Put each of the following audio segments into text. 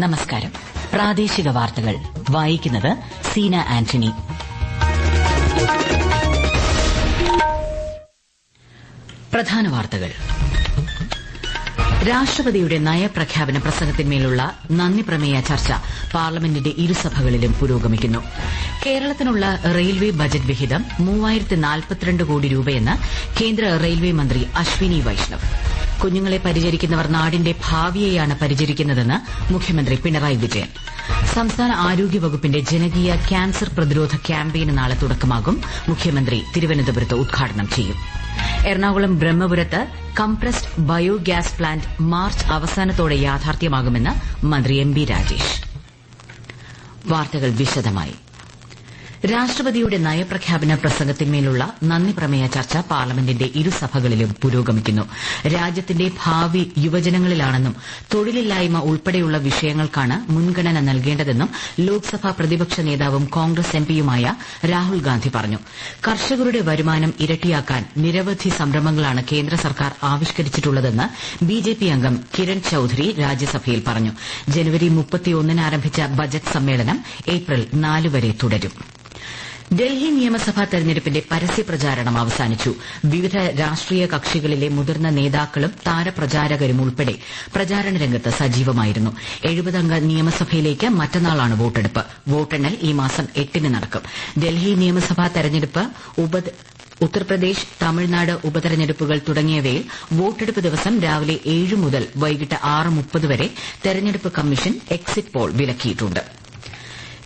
നമസ്കാരം. പ്രാദേശിക വാർത്തകൾ വായിക്കുന്നത് സീന ആന്റണി. പ്രധാന വാർത്തകൾ. രാഷ്ട്രപതിയുടെ നയപ്രഖ്യാപന പ്രസംഗത്തിന്മേലുള്ള നന്ദിപ്രമേയ ചർച്ച പാർലമെന്റിന്റെ ഇരുസഭകളിലും പുരോഗമിക്കുന്നു. കേരളത്തിനുള്ള റെയിൽവേ ബജറ്റ് വിഹിതം 3042 കോടി രൂപയെന്ന് കേന്ദ്ര റെയിൽവേ മന്ത്രി അശ്വിനി വൈഷ്ണവ്. കുഞ്ഞുങ്ങളെ പരിചരിക്കുന്നവർ നാടിന്റെ ഭാവിയെയാണ് പരിചരിക്കുന്നതെന്ന് മുഖ്യമന്ത്രി പിണറായി വിജയൻ. സംസ്ഥാന ആരോഗ്യവകുപ്പിന്റെ ജനകീയ ക്യാൻസർ പ്രതിരോധ ക്യാമ്പയിന് നാളെ തുടക്കമാകും. മുഖ്യമന്ത്രി തിരുവനന്തപുരത്ത് ഉദ്ഘാടനം ചെയ്യും. എറണാകുളം ബ്രഹ്മപുരത്ത് കംപ്രസ്ഡ് ബയോഗ്യാസ് പ്ലാന്റ് മാർച്ച് അവസാനത്തോടെ യാഥാർത്ഥ്യമാകുമെന്ന് മന്ത്രി എം ബി രാജേഷ്. വാർത്തകൾ വിശദമായി. രാഷ്ട്രപതിയുടെ നയപ്രഖ്യാപന പ്രസംഗത്തിന്മേലുള്ള നന്ദിപ്രമേയ ചർച്ച പാർലമെന്റിന്റെ ഇരുസഭകളിലും പുരോഗമിക്കുന്നു. രാജ്യത്തിന്റെ ഭാവി യുവജനങ്ങളിലാണെന്നും തൊഴിലില്ലായ്മ ഉൾപ്പെടെയുള്ള വിഷയങ്ങൾക്കാണ് മുൻഗണന നൽകേണ്ടതെന്നും ലോക്സഭാ പ്രതിപക്ഷ നേതാവും കോൺഗ്രസ് എംപിയുമായ രാഹുൽ ഗാന്ധി പറഞ്ഞു. കർഷകരുടെ വരുമാനം ഇരട്ടിയാക്കാൻ നിരവധി സംരംഭങ്ങളാണ് കേന്ദ്ര സർക്കാർ ആവിഷ്കരിച്ചിട്ടുള്ളതെന്ന് ബിജെപി അംഗം കിരൺ ചൌധരി രാജ്യസഭയിൽ പറഞ്ഞു. ജനുവരി 31 ആരംഭിച്ച ബജറ്റ് സമ്മേളനം ഏപ്രിൽ 4 വരെ തുടരും. ഡൽഹി നിയമസഭാ തെരഞ്ഞെടുപ്പിന്റെ പരസ്യപ്രചാരണം അവസാനിച്ചു. വിവിധ രാഷ്ട്രീയ കക്ഷികളിലെ മുതിർന്ന നേതാക്കളും താരപ്രചാരകരും ഉൾപ്പെടെ പ്രചാരണ രംഗത്ത് സജീവമായിരുന്നു. 70 അംഗ നിയമസഭയിലേക്ക് മറ്റന്നാളാണ് വോട്ടെടുപ്പ്. വോട്ടെണ്ണൽ ഈ മാസം 8 നടക്കും. ഡൽഹി നിയമസഭാ തെരഞ്ഞെടുപ്പ്, ഉത്തർപ്രദേശ്, തമിഴ്നാട് ഉപതെരഞ്ഞെടുപ്പുകൾ തുടങ്ങിയവയിൽ വോട്ടെടുപ്പ് ദിവസം രാവിലെ 7 മുതൽ വൈകിട്ട് 6:30 വരെ തെരഞ്ഞെടുപ്പ് കമ്മീഷൻ എക്സിറ്റ് പോൾ വിലക്കിയിട്ടുണ്ട്.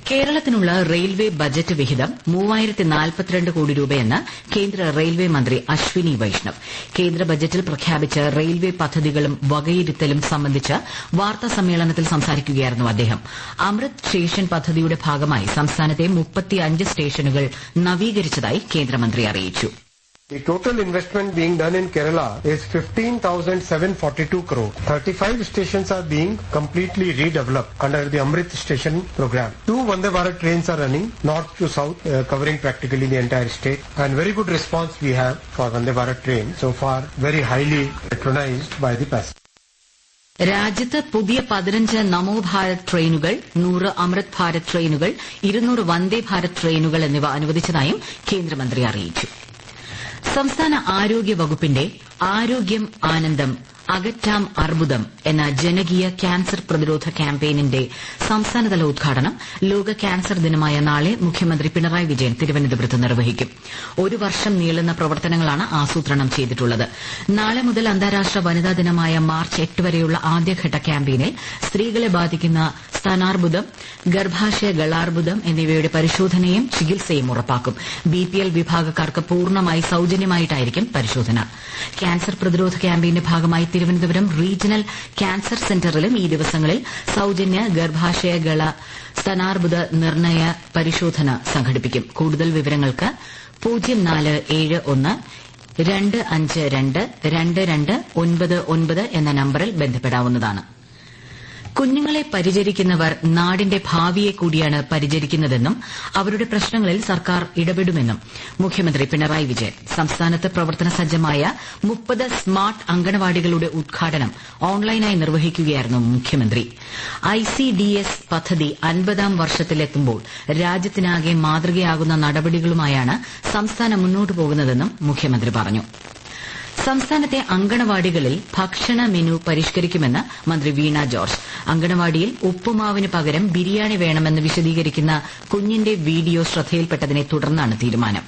കേരളത്തിനുള്ള റെയിൽവേ ബജറ്റ് വിഹിതം 3042 കോടി രൂപയെന്ന് കേന്ദ്ര റെയിൽവേ മന്ത്രി അശ്വിനി വൈഷ്ണവ്. കേന്ദ്ര ബജറ്റിൽ പ്രഖ്യാപിച്ച റെയിൽവേ പദ്ധതികളും വകയിരുത്തലും സംബന്ധിച്ച് വാർത്താ സമ്മേളനത്തിൽ സംസാരിക്കുകയായിരുന്നു അദ്ദേഹം. അമൃത് സ്റ്റേഷൻ പദ്ധതിയുടെ ഭാഗമായി സംസ്ഥാനത്തെ 35 സ്റ്റേഷനുകൾ നവീകരിച്ചതായി കേന്ദ്രമന്ത്രി അറിയിച്ചു. The total investment being done in Kerala is 15,742 crore. 35 stations are being completely redeveloped under the Amrit Station program. 2 Vande Bharat trains are running north to south, covering practically the entire state. And very good response we have for Vande Bharat train. So far, very highly patronized by the passengers. രാജ്യത്ത് പുതിയ 15 നമോ ഭാരത് ട്രെയിനുകൾ, 100 അമൃത് ഭാരത് ട്രെയിനുകൾ, 200 വന്ദേ ഭാരത് ട്രെയിനുകൾ എന്നിവ അനുവദിച്ചതായും കേന്ദ്രമന്ത്രി അറിയിച്ചു. സംസ്ഥാന ആരോഗ്യ വകുപ്പിന്റെ ആരോഗ്യം ആനന്ദം അകറ്റാം അർബുദം എന്ന ജനകീയ ക്യാൻസർ പ്രതിരോധ ക്യാമ്പയിനിന്റെ സംസ്ഥാനതല ഉദ്ഘാടനം ലോക ക്യാൻസർ ദിനമായ നാളെ മുഖ്യമന്ത്രി പിണറായി വിജയൻ തിരുവനന്തപുരത്ത് നിർവഹിക്കും. 1 വർഷം നീളുന്ന പ്രവർത്തനങ്ങളാണ് ആസൂത്രണം ചെയ്തിട്ടുള്ളത്. നാളെ മുതൽ അന്താരാഷ്ട്ര വനിതാ ദിനമായ മാർച്ച് 8 വരെയുള്ള ആദ്യഘട്ട ക്യാമ്പയിനിൽ സ്ത്രീകളെ ബാധിക്കുന്ന സ്ഥാനാർബുദം, ഗർഭാശയ ഗളാർബുദം എന്നിവയുടെ പരിശോധനയും ചികിത്സയും ഉറപ്പാക്കും. ബിപിഎൽ വിഭാഗക്കാർക്ക് പൂർണ്ണമായി സൌജന്യമായിട്ടായിരിക്കും പരിശോധന. ക്യാൻസർ പ്രതിരോധ ക്യാമ്പയിന്റെ ഭാഗമായി തിരുവനന്തപുരം റീജിയണൽ ക്യാൻസർ സെന്ററിലും ഈ ദിവസങ്ങളിൽ സൌജന്യ ഗർഭാശയ ഗള സ്ഥാനാർബുദ നിർണയ പരിശോധന സംഘടിപ്പിക്കും. കൂടുതൽ വിവരങ്ങൾക്ക് 0471 252 2299 എന്ന നമ്പറിൽ ബന്ധപ്പെടാവുന്നതാണ്. കുഞ്ഞുങ്ങളെ പരിചരിക്കുന്നവർ നാടിന്റെ ഭാവിയെ കൂടിയാണ് പരിചരിക്കുന്നതെന്നും അവരുടെ പ്രശ്നങ്ങളിൽ സർക്കാർ ഇടപെടുമെന്നും മുഖ്യമന്ത്രി പിണറായി വിജയൻ. സംസ്ഥാനത്ത് പ്രവർത്തന സജ്ജമായ 30 സ്മാർട്ട് അങ്കണവാടികളുടെ ഉദ്ഘാടനം ഓൺലൈനായി നിർവഹിക്കുകയായിരുന്നു മുഖ്യമന്ത്രി. ICDS പദ്ധതി 50ാം വർഷത്തിലെത്തുമ്പോൾ രാജ്യത്തിനാകെ മാതൃകയാകുന്ന നടപടികളുമായാണ് സംസ്ഥാനം മുന്നോട്ടു പോകുന്നതെന്നും മുഖ്യമന്ത്രി പറഞ്ഞു. സംസ്ഥാനത്തെ അങ്കണവാടികളിൽ ഭക്ഷണ മെനു പരിഷ്കരിക്കുമെന്ന് മന്ത്രി വീണ ജോർജ്. അങ്കണവാടിയിൽ ഉപ്പുമാവിന് പകരം ബിരിയാണി വേണമെന്ന് വിശദീകരിക്കുന്ന കുഞ്ഞിന്റെ വീഡിയോ ശ്രദ്ധയിൽപ്പെട്ടതിനെ തുടർന്നാണ് തീരുമാനം.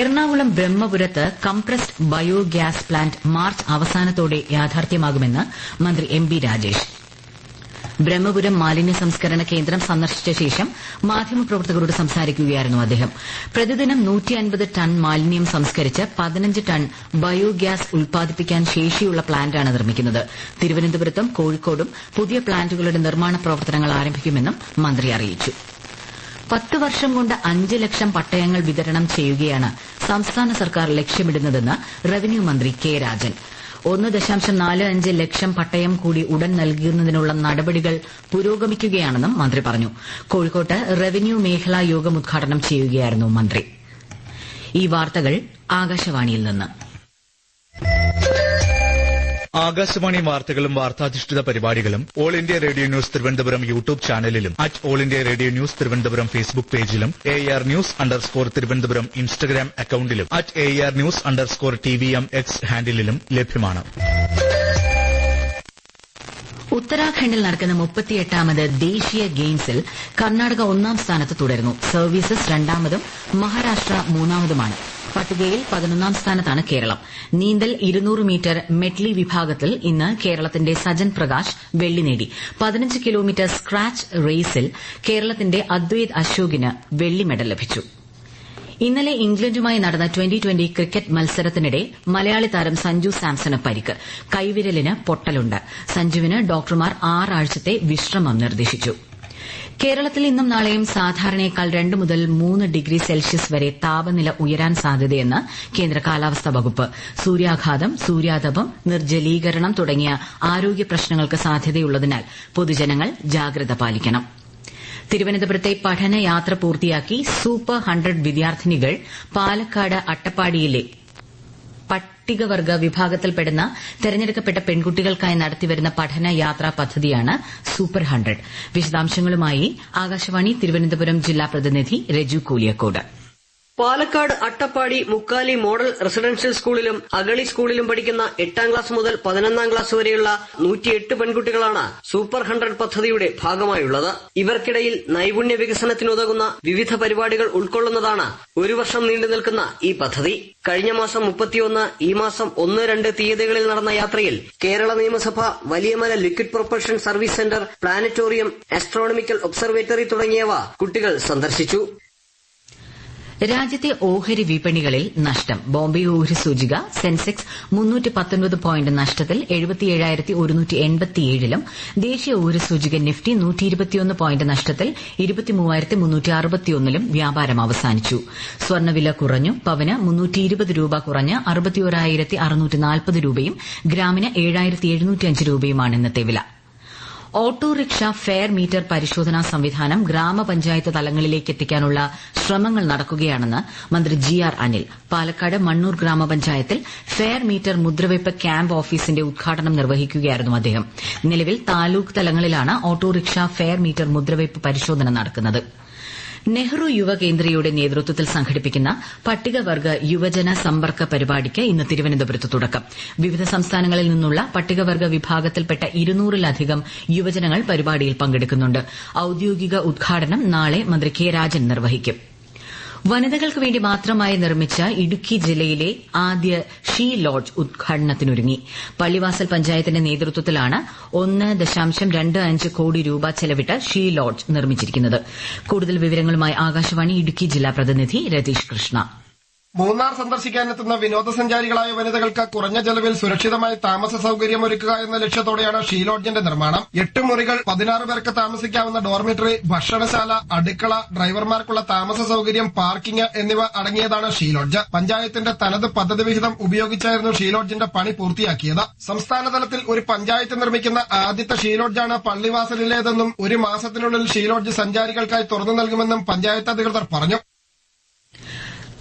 എറണാകുളം ബ്രഹ്മപുരത്ത് കംപ്രസ്ഡ് ബയോഗ്യാസ് പ്ലാന്റ് മാർച്ച് അവസാനത്തോടെ യാഥാർത്ഥ്യമാകുമെന്ന് മന്ത്രി എം ബി രാജേഷ്. ബ്രഹ്മപുരം മാലിന്യ സംസ്കരണ കേന്ദ്രം സന്ദർശിച്ച ശേഷം മാധ്യമപ്രവർത്തകരോട് സംസാരിക്കുകയായിരുന്നു അദ്ദേഹം. പ്രതിദിനം 150 ടൺ മാലിന്യം സംസ്കരിച്ച് 15 ടൺ ബയോഗ്യാസ് ഉൽപ്പാദിപ്പിക്കാൻ ശേഷിയുള്ള പ്ലാന്റാണ് നിർമ്മിക്കുന്നത്. തിരുവനന്തപുരത്തും കോഴിക്കോടും പുതിയ പ്ലാന്റുകളുടെ നിർമ്മാണ പ്രവർത്തനങ്ങൾ ആരംഭിക്കുമെന്നും മന്ത്രി അറിയിച്ചു. 10 വർഷം കൊണ്ട് 5 ലക്ഷം പട്ടയങ്ങൾ വിതരണം ചെയ്യുകയാണ് സംസ്ഥാന സർക്കാർ ലക്ഷ്യമിടുന്നതെന്ന് റവന്യൂ മന്ത്രി കെ രാജൻ. 1.45 ലക്ഷം പട്ടയം കൂടി ഉടൻ നൽകുന്നതിനുള്ള നടപടികൾ പുരോഗമിക്കുകയാണെന്നും മന്ത്രി പറഞ്ഞു. കോഴിക്കോട്ട് റവന്യൂ മേഖലാ യോഗം ഉദ്ഘാടനം ചെയ്യുകയായിരുന്നു മന്ത്രി. ഈ വാർത്തകൾ ആകാശവാണിയിൽ നിന്ന്. ആകാശവാണി വാർത്തകളും വാർത്താധിഷ്ഠിത പരിപാടികളും all India radio news Thiruvananthapuram YouTube ചാനലിലും @all India radio news Thiruvananthapuram Facebook പേജിലും AR News_ തിരുവനന്തപുരം ഇൻസ്റ്റഗ്രാം അക്കൌണ്ടിലും @AR News_TVM X ഹാൻഡിലും ലഭ്യമാണ്. ഉത്തരാഖണ്ഡിൽ നടക്കുന്ന 38ാമത് ദേശീയ ഗെയിംസിൽ കർണാടക 1ാം സ്ഥാനത്ത് തുടരുന്നു. സർവീസസ് 2ാമതും മഹാരാഷ്ട്ര 3ാമതുമാണ്. പട്ടികയിൽ 11ാം സ്ഥാനത്താണ് കേരളം. നീന്തൽ 200 മീറ്റർ മെഡ്ലി വിഭാഗത്തിൽ ഇന്ന് കേരളത്തിന്റെ സജൻ പ്രകാശ് വെള്ളി നേടി. 15 കിലോമീറ്റർ സ്ക്രാച്ച് റേസിൽ കേരളത്തിന്റെ അദ്വൈത് അശോകിന് വെള്ളി മെഡൽ ലഭിച്ചു. ഇന്നലെ ഇംഗ്ലണ്ടുമായി നടന്ന 2020 ക്രിക്കറ്റ് മത്സരത്തിനിടെ മലയാളി താരം സഞ്ജു സാംസണ് പരിക്ക്. കൈവിരലിന് പൊട്ടലുണ്ട്. സഞ്ജുവിന് ഡോക്ടർമാർ 6 ആഴ്ചത്തെ വിശ്രമം നിർദ്ദേശിച്ചു. കേരളത്തിൽ ഇന്നും നാളെയും സാധാരണയേക്കാൾ 2 മുതൽ 3 ഡിഗ്രി സെൽഷ്യസ് വരെ താപനില ഉയരാൻ സാധ്യതയെന്ന് കേന്ദ്ര കാലാവസ്ഥാ വകുപ്പ്. സൂര്യാഘാതം, സൂര്യാതപം, നിർജ്ജലീകരണം തുടങ്ങിയ ആരോഗ്യ പ്രശ്നങ്ങൾക്ക് സാധ്യതയുള്ളതിനാൽ പൊതുജനങ്ങൾ ജാഗ്രത പാലിക്കണം. തിരുവനന്തപുരത്തെ പഠനയാത്ര പൂർത്തിയാക്കി സൂപ്പർ 100 വിദ്യാർത്ഥിനികൾ പാലക്കാട് അട്ടപ്പാടിയിലെ പട്ടികവർഗ വിഭാഗത്തിൽപ്പെടുന്ന തെരഞ്ഞെടുക്കപ്പെട്ട പെൺകുട്ടികൾക്കായി നടത്തിവരുന്ന പഠനയാത്രാ പദ്ധതിയാണ് സൂപ്പർ 100. വിശദാംശങ്ങളുമായി ആകാശവാണി തിരുവനന്തപുരം ജില്ലാ പ്രതിനിധി രജു കൂലിയക്കോട്. പാലക്കാട് അട്ടപ്പാടി മുക്കാലി മോഡൽ റെസിഡൻഷ്യൽ സ്കൂളിലും അഗളി സ്കൂളിലും പഠിക്കുന്ന 8ാം ക്ലാസ് മുതൽ 11ാം ക്ലാസ് വരെയുള്ള 108 പെൺകുട്ടികളാണ് സൂപ്പർ 100 പദ്ധതിയുടെ ഭാഗമായുള്ളത്. ഇവർക്കിടയിൽ നൈപുണ്യ വികസനത്തിനുതകുന്ന വിവിധ പരിപാടികൾ ഉൾക്കൊള്ളുന്നതാണ് 1 വർഷം നീണ്ടു നിൽക്കുന്ന ഈ പദ്ധതി. കഴിഞ്ഞ മാസം 31, ഈ മാസം 1, 2 തീയതികളിൽ നടന്ന യാത്രയിൽ കേരള നിയമസഭ, Valiyamala liquid propulsion service centre, planetarium, astronomical observatory തുടങ്ങിയവ കുട്ടികൾ സന്ദർശിച്ചു. രാജ്യത്തെ ഓഹരി വിപണികളിൽ നഷ്ടം. ബോംബെ ഓഹരി സൂചിക സെൻസെക്സ് 319 പോയിന്റ് നഷ്ടത്തിൽ 77,187ലും ദേശീയ ഓഹരി സൂചിക നിഫ്റ്റി 121 പോയിന്റ് നഷ്ടത്തിൽ 23,361ലും വ്യാപാരം അവസാനിച്ചു. സ്വർണ്ണവില കുറഞ്ഞു. പവന് 320 രൂപ കുറഞ്ഞ് 61,640 രൂപയും ഗ്രാമിന് 7,705 രൂപയുമാണ് ഇന്നത്തെ വില. ഓട്ടോറിക്ഷ ഫെയർ മീറ്റർ പരിശോധനാ സംവിധാനം ഗ്രാമപഞ്ചായത്ത് തലങ്ങളിലേക്ക് എത്തിക്കാനുള്ള ശ്രമങ്ങൾ നടക്കുകയാണെന്ന് മന്ത്രി GR അനിൽ. പാലക്കാട് മണ്ണൂർ ഗ്രാമപഞ്ചായത്തിൽ ഫെയർ മീറ്റർ മുദ്രവെപ്പ് ക്യാമ്പ് ഓഫീസിന്റെ ഉദ്ഘാടനം നിർവഹിക്കുകയായിരുന്നു അദ്ദേഹം. നിലവിൽ താലൂക്ക് തലങ്ങളിലാണ് ഓട്ടോറിക്ഷ ഫെയർ മീറ്റർ മുദ്രവെപ്പ് പരിശോധന നടക്കുന്നത്. നെഹ്റു യുവകേന്ദ്രയുടെ നേതൃത്വത്തിൽ സംഘടിപ്പിക്കുന്ന പട്ടികവർഗ യുവജന സമ്പർക്ക പരിപാടിക്ക് ഇന്ന് തിരുവനന്തപുരത്ത് തുടക്കം. വിവിധ സംസ്ഥാനങ്ങളിൽ നിന്നുള്ള പട്ടികവർഗ വിഭാഗത്തിൽപ്പെട്ട 200-ലധികം യുവജനങ്ങൾ പരിപാടിയിൽ പങ്കെടുക്കുന്നുണ്ട്. ഔദ്യോഗിക ഉദ്ഘാടനം നാളെ മന്ത്രി കെ രാജൻ നിർവഹിക്കും. വനിതകൾക്ക് വേണ്ടി മാത്രമായി നിർമ്മിച്ച ഇടുക്കി ജില്ലയിലെ ആദ്യ ഷീ ലോഡ്ജ് ഉദ്ഘാടനത്തിനൊരുങ്ങി. പള്ളിവാസൽ പഞ്ചായത്തിന്റെ നേതൃത്വത്തിലാണ് 1.25 കോടി രൂപ ചെലവിട്ട് ഷീ ലോഡ്ജ് നിർമ്മിച്ചിരിക്കുന്നത്. കൂടുതൽ വിവരങ്ങളുമായി ആകാശവാണി ഇടുക്കി ജില്ലാ പ്രതിനിധി രതീഷ് കൃഷ്ണ. മൂന്നാർ സന്ദർശിക്കാനെത്തുന്ന വിനോദസഞ്ചാരികളായ വനിതകൾക്ക് കുറഞ്ഞ ചെലവിൽ സുരക്ഷിതമായി താമസ സൌകര്യം ഒരുക്കുക എന്ന ലക്ഷ്യത്തോടെയാണ് ഷീ ലോഡ്ജിന്റെ നിർമ്മാണം. 8 മുറികൾ, 16 പേർക്ക് താമസിക്കാവുന്ന ഡോർമിറ്ററി, ഭക്ഷണശാല, അടുക്കള, ഡ്രൈവർമാർക്കുള്ള താമസ സൌകര്യം, പാർക്കിംഗ് എന്നിവ അടങ്ങിയതാണ് ഷീ ലോഡ്ജ്. പഞ്ചായത്തിന്റെ തനത് പദ്ധതി വിഹിതം ഉപയോഗിച്ചായിരുന്നു ഷീ ലോഡ്ജിന്റെ പണി പൂർത്തിയാക്കിയത്. സംസ്ഥാനതലത്തിൽ ഒരു പഞ്ചായത്ത് നിർമ്മിക്കുന്ന ആദ്യത്തെ ഷീ ലോഡ്ജാണ് പള്ളിവാസലിലേതെന്നും 1 മാസത്തിനുള്ളിൽ ഷീ ലോഡ്ജ് സഞ്ചാരികൾക്കായി തുറന്നു നൽകുമെന്നും പഞ്ചായത്ത് അധികൃതർ പറഞ്ഞു.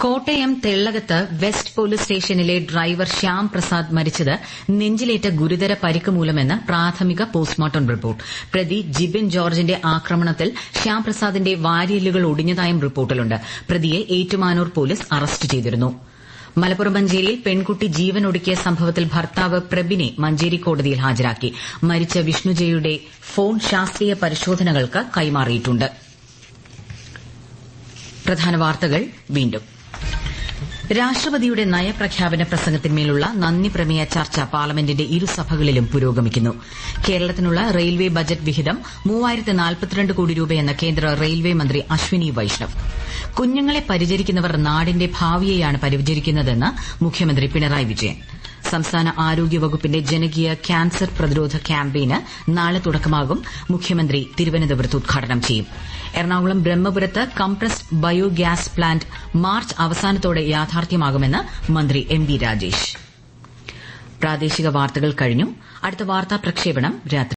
കോട്ടയം തെള്ളകത്ത് വെസ്റ്റ് പോലീസ് സ്റ്റേഷനിലെ ഡ്രൈവർ ശ്യാം പ്രസാദ് മരിച്ചത് നെഞ്ചിലേറ്റ ഗുരുതര പരിക്ക് മൂലമെന്ന് പ്രാഥമിക പോസ്റ്റ്മോർട്ടം റിപ്പോർട്ട്. പ്രതി ജിബിൻ ജോർജിന്റെ ആക്രമണത്തിൽ ശ്യാം പ്രസാദിന്റെ വാരിയെല്ലുകൾ ഒടിഞ്ഞതായും റിപ്പോർട്ടിലുണ്ട്. പ്രതിയെ ഏറ്റുമാനൂർ പോലീസ് അറസ്റ്റ് ചെയ്തിരുന്നു. മലപ്പുറം മഞ്ചേരിയിൽ പെൺകുട്ടി ജീവനൊടുക്കിയ സംഭവത്തിൽ ഭർത്താവ് പ്രബിനെ മഞ്ചേരി കോടതിയിൽ ഹാജരാക്കി. മരിച്ച വിഷ്ണുജയുടെ ഫോൺ ശാസ്ത്രീയ പരിശോധനകൾക്ക് കൈമാറിയിട്ടുണ്ട്. പ്രധാന വാർത്തകൾ വീണ്ടും. രാഷ്ട്രപതിയുടെ നയപ്രഖ്യാപന പ്രസംഗത്തിന്മേലുള്ള നന്ദി പ്രമേയ ചർച്ച പാർലമെന്റിന്റെ ഇരുസഭകളിലും പുരോഗമിക്കുന്നു. കേരളത്തിനുള്ള റെയിൽവേ ബജറ്റ് വിഹിതം 3042 കോടി രൂപയെന്ന കേന്ദ്ര റെയിൽവേ മന്ത്രി അശ്വിനി വൈഷ്ണവ്. കുഞ്ഞുങ്ങളെ പരിചരിക്കുന്നവർ നാടിന്റെ ഭാവിയെയാണ് പരിചരിക്കുന്നതെന്ന് മുഖ്യമന്ത്രി പിണറായി വിജയൻ. സംസ്ഥാന ആരോഗ്യവകുപ്പിന്റെ ജനകീയ ക്യാൻസർ പ്രതിരോധ ക്യാമ്പയിന് നാളെ തുടക്കമാകും. മുഖ്യമന്ത്രി തിരുവനന്തപുരത്ത് ഉദ്ഘാടനം ചെയ്യും. എറണാകുളം ബ്രഹ്മപുരത്ത് കംപ്രസ്ഡ് ബയോഗ്യാസ് പ്ലാന്റ് മാർച്ച് അവസാനത്തോടെ യാഥാർത്ഥ്യമാകുമെന്ന് മന്ത്രി MB രാജേഷ്. പ്രാദേശിക വാർത്തകൾ കഴിഞ്ഞു. അടുത്ത വാർത്താ പ്രക്ഷേപണം രാത്രി